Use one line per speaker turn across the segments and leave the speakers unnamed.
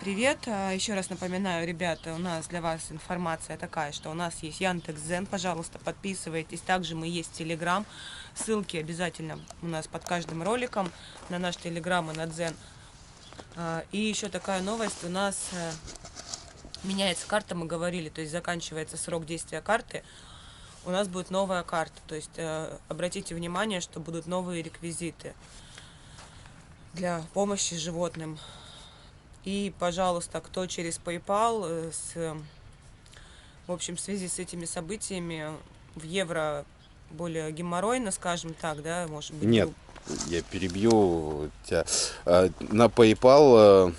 Привет! Еще раз напоминаю, ребята, у нас для вас информация такая, что у нас есть Яндекс.Дзен, пожалуйста, подписывайтесь. Также мы есть Телеграм, ссылки обязательно у нас под каждым роликом на наш Телеграм и на Дзен. И еще такая новость, у нас меняется карта, мы говорили, то есть заканчивается срок действия карты, у нас будет новая карта, то есть обратите внимание, что будут новые реквизиты для помощи животным. И, пожалуйста, кто через PayPal, в общем, в связи с этими событиями в евро более геморройно, скажем так, да, может быть.
Нет, я перебью тебя. На PayPal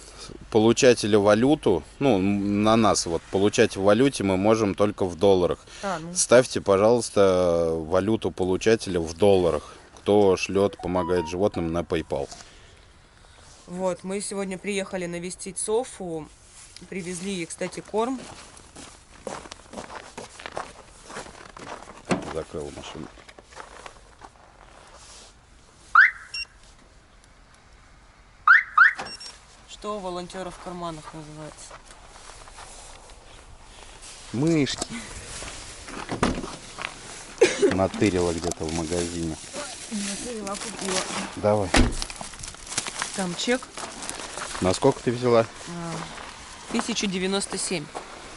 получателя валюту, ну, на нас вот получать в валюте мы можем только в долларах. Ставьте, пожалуйста, валюту получателя в долларах. Кто шлет, помогает животным на PayPal.
Вот, мы сегодня приехали навестить Софу, привезли ей, кстати, корм.
Закрыл машину.
Что у волонтеров в карманах называется?
Мышки. Натырила где-то в магазине.
Натырила, купила.
Давай.
Там чек.
На сколько ты взяла?
1097.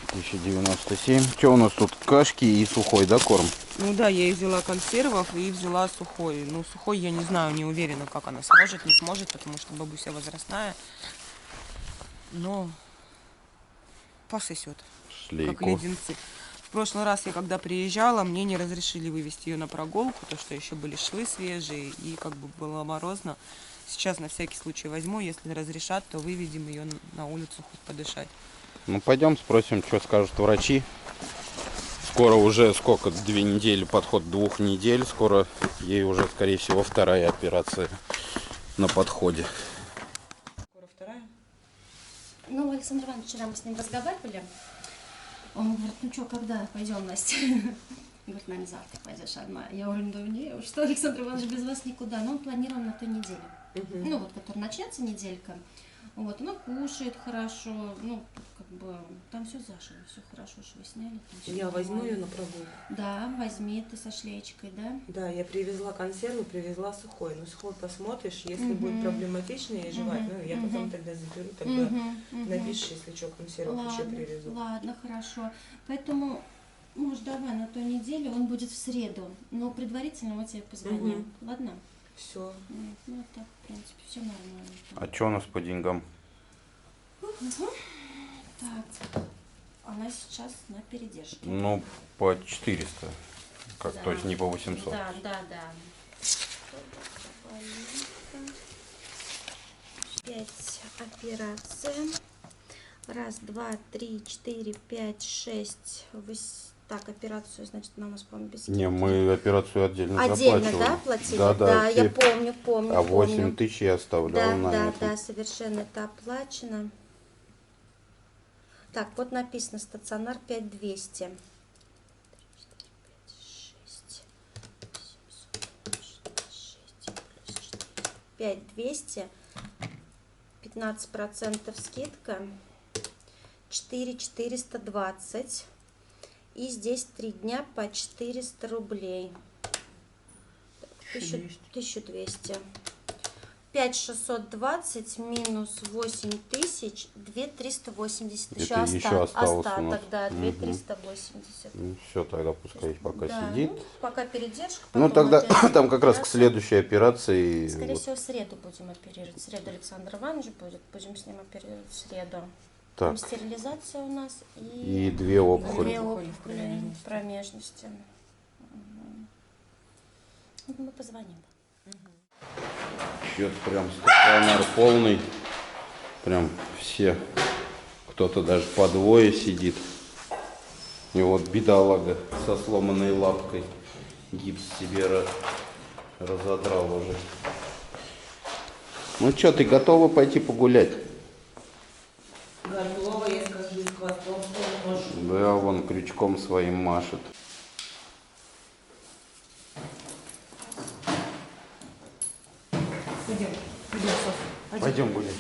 1097. Что у нас тут? Кашки и сухой, да, корм?
Ну да, я и взяла консервов и взяла сухой. Ну, сухой я не знаю, не уверена, как она сможет, не сможет, потому что бабуся возрастная. Но пососет, как леденцы. В прошлый раз я когда приезжала, мне не разрешили вывести ее на прогулку, потому что еще были швы свежие и как бы было морозно. Сейчас на всякий случай возьму, если разрешат, то выведем ее на улицу хоть подышать.
Ну пойдем спросим, что скажут врачи. Скоро уже сколько? 2 недели, подход 2 недель. Скоро ей уже, скорее всего, вторая операция на подходе.
Скоро вторая?
Ну, Александр Иванович, вчера мы с ним разговаривали. Он говорит, ну что, когда пойдем, Настя? Говорит, наверное, завтра пойдешь одна. Я говорю, ну не, что, Александр Иванович, без вас никуда. Но он планировал на той неделе. Ну, вот, которая начнется неделька. Вот, она кушает хорошо, ну, как бы, там все зашито, все хорошо, что вы сняли.
Я возьму ее на прогулку.
Да, возьми, ты со шлеечкой, да?
Да, я привезла консерву, привезла сухой. Ну, сухой посмотришь, если будет проблематично ей жевать, ну, я потом тогда заберу, тогда напишешь, если что, консерву еще привезу.
Ладно, хорошо. Поэтому, может, давай на той неделе, он будет в среду, но предварительно мы тебе позвоним, ладно?
Все.
Ну, так, в принципе, все нормально.
А что у нас по деньгам?
Так, она сейчас на передержке.
Ну, по 400. Как,
Да.
то есть не по 800.
Да. 5 операций. Раз, два, три, четыре, пять, шесть, Так, операцию, значит, она у нас, по-моему, без скидки.
Не, мы операцию отдельно
Отдельно,
заплачивали.
да, платили?
Да,
я помню.
А 8 тысяч я оставлял на это.
Да, совершенно это оплачено. Так, вот написано стационар 5200. 5200, 15% скидка, 4420. И здесь 3 дня по 400 рублей. 1200. 5620 минус 8000, 2380.
Еще осталось
остаток,
у нас.
да, 2380.
Ну, все, тогда пускай пока
Да,
сидит.
ну, пока передержка.
Ну,
потом
тогда
опять
там как раз к
операция.
следующей операции.
Скорее
вот.
всего, в среду будем оперировать. В среду Александр Иванович будет. Будем с ним оперировать в среду.
Так.
Там стерилизация у нас
И 2 опухоли.
2 опухоли в промежности. Ну, мы позвоним.
Счет прям стационар полный. Прям все. Кто-то даже по двое сидит. И вот бедолага со сломанной лапкой. Гипс себе разодрал уже. Ну что, ты готова пойти погулять?
Готова, я скажу, с хвостом можешь.
Да, вон крючком своим машет.
Пойдем, Соф.
Пойдем гулять.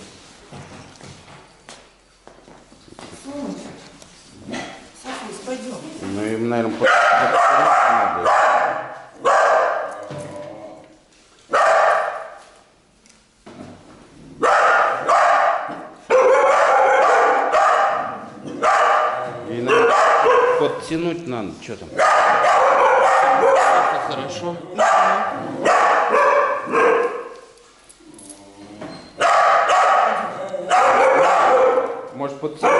Софис, пойдем.
Ну им, наверное, надо. И надо подтянуть надо. Что там? Это хорошо. Может подтянуть?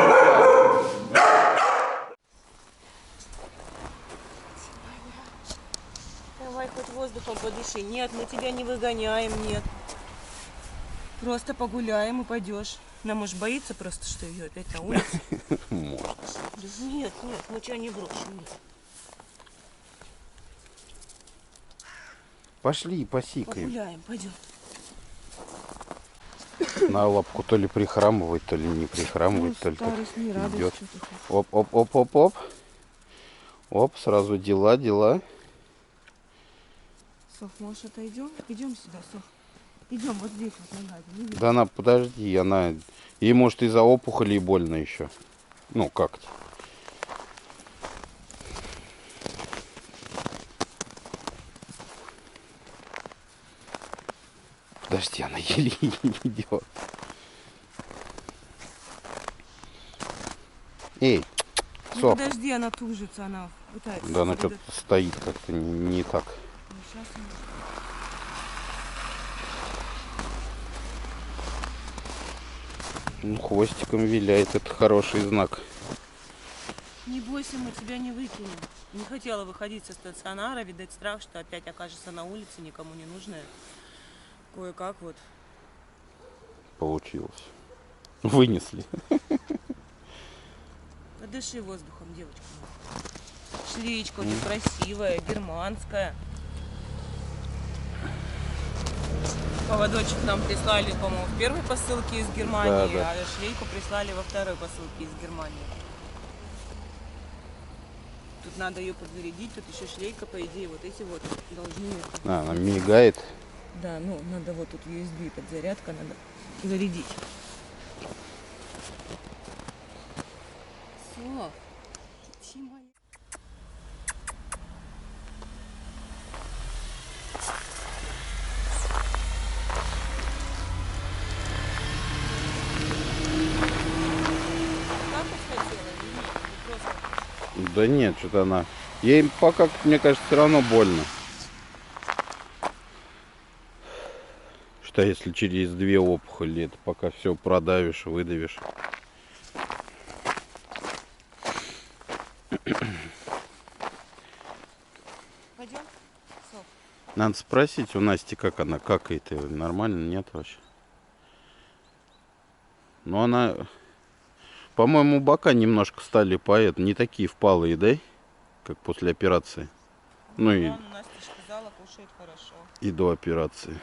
Давай хоть воздухом подыши. Нет, мы тебя не выгоняем, нет. Просто погуляем и пойдешь. Она, может, боится просто, что ее опять на улице?
Может.
Да нет, мы тебя не бросим. Нет.
Пошли, посикаем.
Погуляем, пойдем.
На лапку то ли прихрамывает, то ли не прихрамывает, то ли так идет. Оп, оп, оп, оп, оп. Оп, сразу дела.
Соф, может, отойдем? Идем сюда, Соф. Идем вот здесь вот на газе.
Да она, подожди, она... Ей, может, из-за опухолей больно еще. Ну, как-то. Подожди, она еле идет. Эй,
Ну,
Соф.
подожди, она тужится, она пытается.
Да, она что-то стоит как-то не так.
Ну, сейчас она...
Ну, хвостиком виляет, это хороший знак.
Не бойся, мы тебя не выкинем. Не хотела выходить со стационара, видать страх, что опять окажется на улице, никому не нужная. Кое-как вот.
Получилось. Вынесли.
Подыши воздухом, девочка. Шлеечка очень красивая, германская. Поводочек нам прислали, по-моему, в первой посылке из Германии,
Да.
а шлейку прислали во второй посылке из Германии. Тут надо ее подзарядить, тут еще шлейка, по идее, вот эти вот должны...
Она мигает.
Да, ну надо вот тут USB подзарядка, надо зарядить. Все.
Да нет, что-то она... Ей пока, мне кажется, все равно больно. Что если через 2 опухоли, это пока все продавишь, выдавишь.
Пойдем? Соф.
Надо спросить у Насти, как она какает. Нормально, нет вообще? Но она... По-моему, бока немножко стали не такие впалые, да? Как после операции. Ну и,
Настя сказала, кушает хорошо.
и до операции.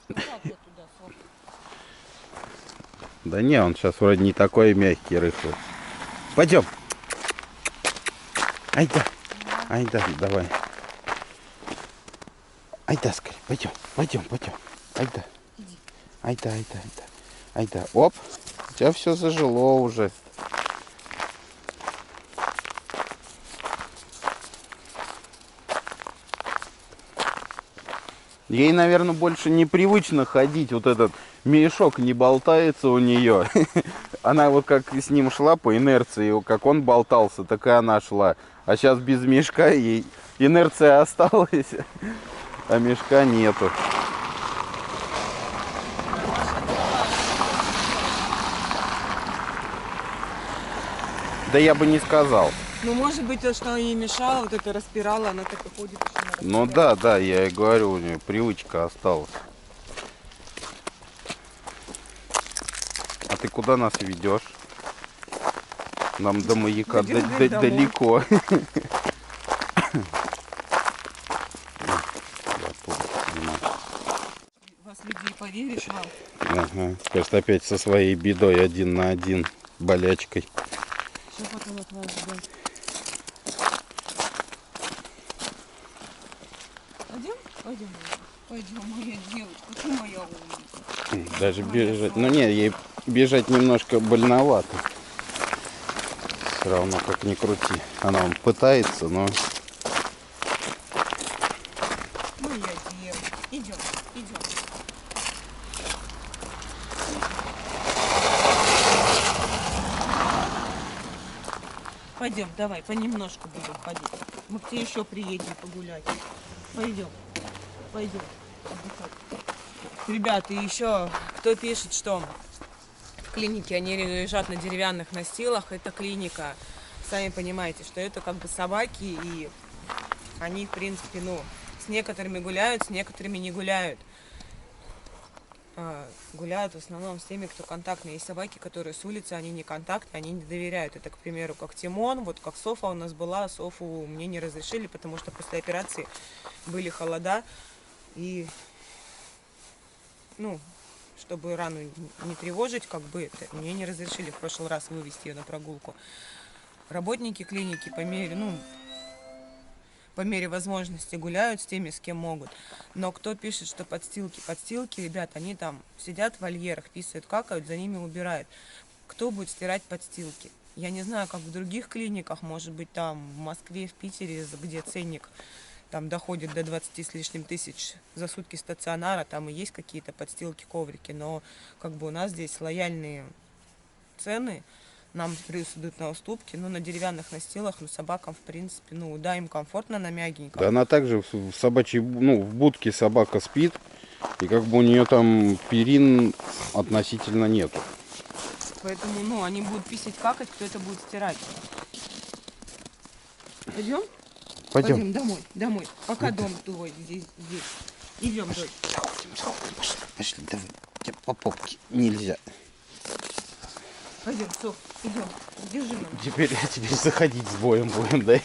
Ну как вот туда, Соф?
Да не, он сейчас вроде не такой мягкий, рыхлый. Пойдем. Айда, давай. Айда, скорее, пойдем. Айда. Айда. Оп, у тебя все зажило уже. Ей, наверное, больше непривычно ходить. Вот этот мешок не болтается у нее. Она вот как с ним шла по инерции, как он болтался, так и она шла. А сейчас без мешка ей инерция осталась, а мешка нету. Да я бы не сказал.
Ну, может быть, то, что ей мешало, вот это распирало, она так и ходит.
Ну да, я и говорю, у нее привычка осталась. А ты куда нас ведешь? Нам до маяка далеко.
Вас людей поверишь вам?
Ага. Скажет, опять со своей бедой 1 на 1 болячкой.
Что потом от вас ждать? Пойдем? Пойдем, моя девочка, ты моя умница.
Даже бежать. Ну не, ей бежать немножко больновато. Все равно как ни крути. Она пытается, но...
Моя девочка. Идем, идем. Пойдем, давай, понемножку будем ходить. Мы к тебе еще приедем погулять. Пойдем, пойдем отдыхать. Ребята, и еще кто пишет, что в клинике они лежат на деревянных настилах, это клиника. Сами понимаете, что это как бы собаки, и они, в принципе, ну, с некоторыми гуляют, с некоторыми не гуляют. Гуляют в основном с теми, кто контактный. Есть собаки, которые с улицы, они не контактные, они не доверяют. Это, к примеру, как Тимон, вот как Софа у нас была. Софу мне не разрешили, потому что после операции были холода. И, ну, чтобы рану не тревожить, как бы, мне не разрешили в прошлый раз вывести ее на прогулку. Работники клиники по мере возможности гуляют с теми, с кем могут. Но кто пишет, что подстилки, ребят, они там сидят в вольерах, писают, какают, за ними убирают. Кто будет стирать подстилки? Я не знаю, как в других клиниках, может быть, там в Москве, в Питере, где ценник там доходит до 20 с лишним тысяч за сутки стационара, там и есть какие-то подстилки, коврики, но как бы у нас здесь лояльные цены, нам плюс идут на уступки, ну, на деревянных настилах, ну, собакам, в принципе, ну, да, им комфортно на мягеньком.
Да, она также в собачьей, ну, в будке собака спит, и как бы у нее там перин относительно нету.
Поэтому, ну, они будут писать, какать, кто это будет стирать. Пойдем?
Пойдем.
Домой. Пока дом твой здесь. Идем, дочь.
Пошли, давай. Тебе по попке нельзя.
Пойдем, Соф, идем. Держи маму.
Теперь заходить с боем будем, да?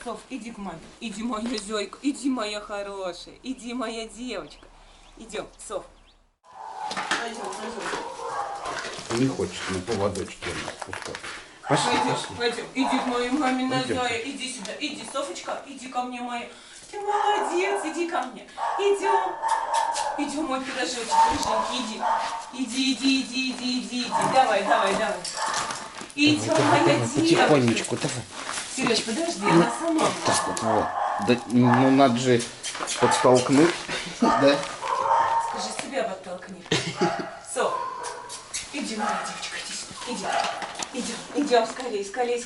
Соф, иди к маме. Иди, моя зойка. Иди, моя хорошая. Иди, моя девочка. Идем, Соф. Пойдем.
Не хочет на поводочке пускать. Пошли.
Пойдем. Иди к моей маме на Зоя. Иди сюда. Иди, Софочка. Иди ко мне, моя. Ты молодец. Иди ко мне. Идем. Идем, мой пирожочек, рыженький. Иди. Давай. Идем, моя девочка.
Потихонечку, давай.
Сереж, подожди, она сама.
Так вот. Да, ну надо же подтолкнуть, да?
Скажи, себя подтолкни. Соф, иди, моя девочка, иди сюда. Идем, скорей. Скорей.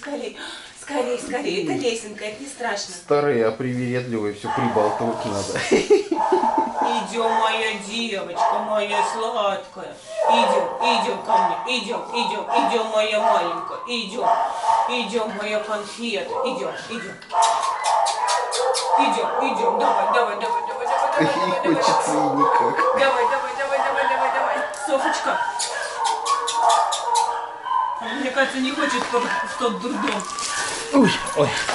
Это лесенка, это не страшно.
Старые, а привередливые, все прибалтывать надо.
Идем, моя девочка, моя сладкая. Идем ко мне. Идем, моя маленькая. Идем, моя конфета. Идем. Давай.
Не хочется и никак.
Давай. Софочка. Мне кажется, не хочет в тот дурдом.
Ой,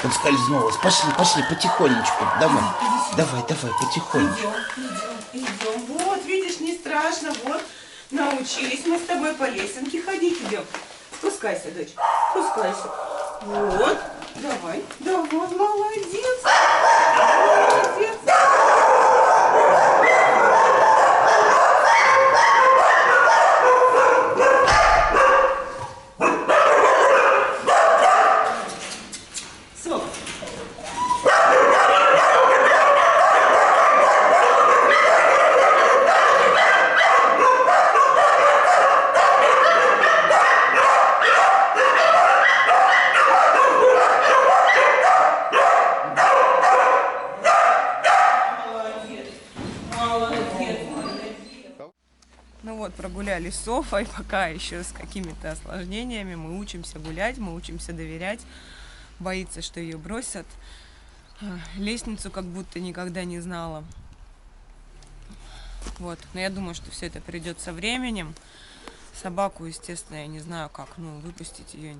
подскользнулась. Пошли, потихонечку. Давай, потихонечку.
Идем. Вот, видишь, не страшно. Вот, научились мы с тобой по лесенке ходить. Идем. Спускайся, дочь. Вот. Давай. Молодец. Ну вот, прогулялись с Софой, пока еще с какими-то осложнениями. Мы учимся гулять, мы учимся доверять. Боится, что ее бросят. Лестницу как будто никогда не знала. Вот, но я думаю, что все это придет со временем. Собаку, естественно, я не знаю, как, выпустить ее.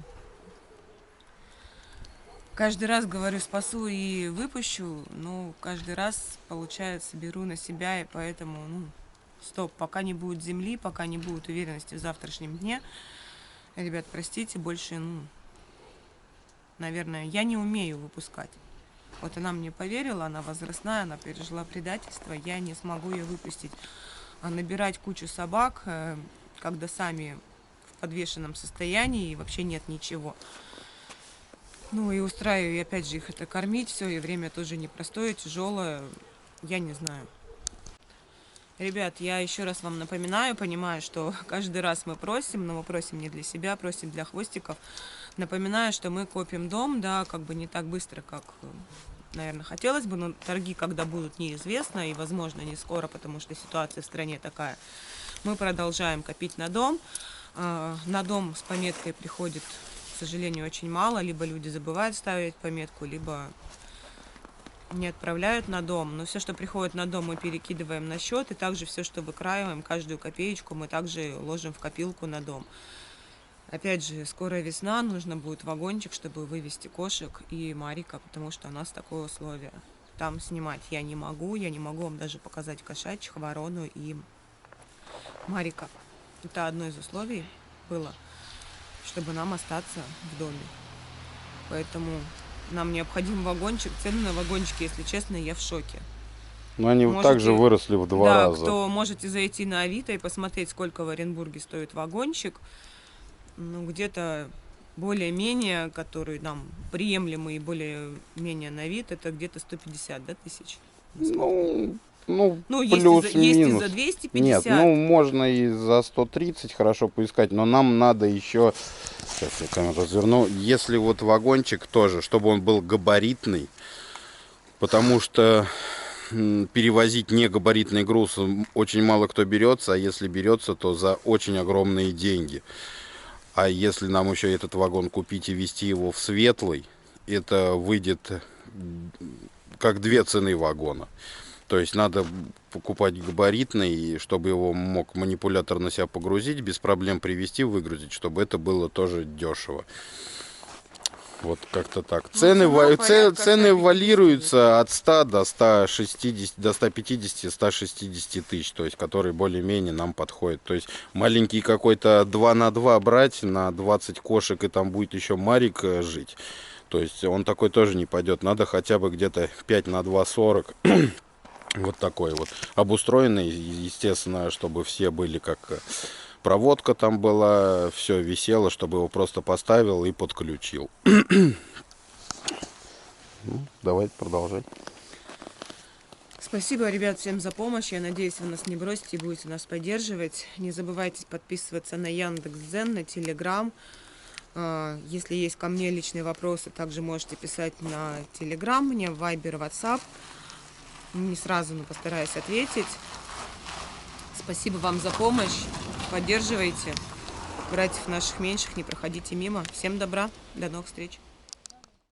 Каждый раз говорю, спасу и выпущу, но каждый раз, получается, беру на себя, и поэтому, стоп, пока не будет земли, пока не будет уверенности в завтрашнем дне. Ребят, простите, больше, наверное, я не умею выпускать. Вот она мне поверила, она возрастная, она пережила предательство, я не смогу ее выпустить. А набирать кучу собак, когда сами в подвешенном состоянии и вообще нет ничего. Ну и устраиваю, и опять же их это кормить, все, и время тоже непростое, тяжелое, я не знаю. Ребят, я еще раз вам напоминаю, понимаю, что каждый раз мы просим, но мы просим не для себя, просим для хвостиков. Напоминаю, что мы копим дом, да, как бы не так быстро, как, наверное, хотелось бы, но торги, когда будут, неизвестно, и, возможно, не скоро, потому что ситуация в стране такая. Мы продолжаем копить на дом. На дом с пометкой приходит, к сожалению, очень мало. Либо люди забывают ставить пометку, либо не отправляют на дом. Но все, что приходит на дом, мы перекидываем на счет. И также все, что выкраиваем, каждую копеечку мы также ложим в копилку на дом. Опять же, скоро весна, нужно будет вагончик, чтобы вывести кошек и Марика, потому что у нас такое условие. Там снимать я не могу вам даже показать кошачьих, ворону и Марика. Это одно из условий было, чтобы нам остаться в доме. Поэтому нам необходим вагончик. Цены на вагончики, если честно, я в шоке.
Но они также выросли в 2 раза.
Кто можете зайти на Авито и посмотреть, сколько в Оренбурге стоит вагончик. Ну, где-то более-менее, который нам приемлемый и более-менее на вид, это где-то 150, да, тысяч?
Ну,
есть и за 250.
Нет, можно и за 130 хорошо поискать, но нам надо еще, сейчас я камеру разверну, если вот вагончик тоже, чтобы он был габаритный, потому что перевозить негабаритный груз очень мало кто берется, а если берется, то за очень огромные деньги. А если нам еще этот вагон купить и везти его в Светлый, это выйдет как 2 цены вагона. То есть надо покупать габаритный, чтобы его мог манипулятор на себя погрузить, без проблем привезти, выгрузить, чтобы это было тоже дешево. Вот как-то так. Цены варьируются от 100 до 160, до 150, 160 тысяч, то есть которые более-менее нам подходят. То есть маленький какой-то 2 на 2 брать на 20 кошек, и там будет еще Марик жить. То есть он такой тоже не пойдет. Надо хотя бы где-то 5 на 2 40. Вот такой вот. Обустроенный, естественно, чтобы все были как... Проводка там была, все висело, чтобы его просто поставил и подключил. Давайте продолжать.
Спасибо, ребят, всем за помощь. Я надеюсь, вы нас не бросите и будете нас поддерживать. Не забывайте подписываться на Яндекс.Дзен, на Телеграм. Если есть ко мне личные вопросы, также можете писать на Телеграм, мне в Вайбер, WhatsApp. Не сразу, но постараюсь ответить. Спасибо вам за помощь. Поддерживайте. Братьев наших меньших, не проходите мимо. Всем добра. До новых встреч.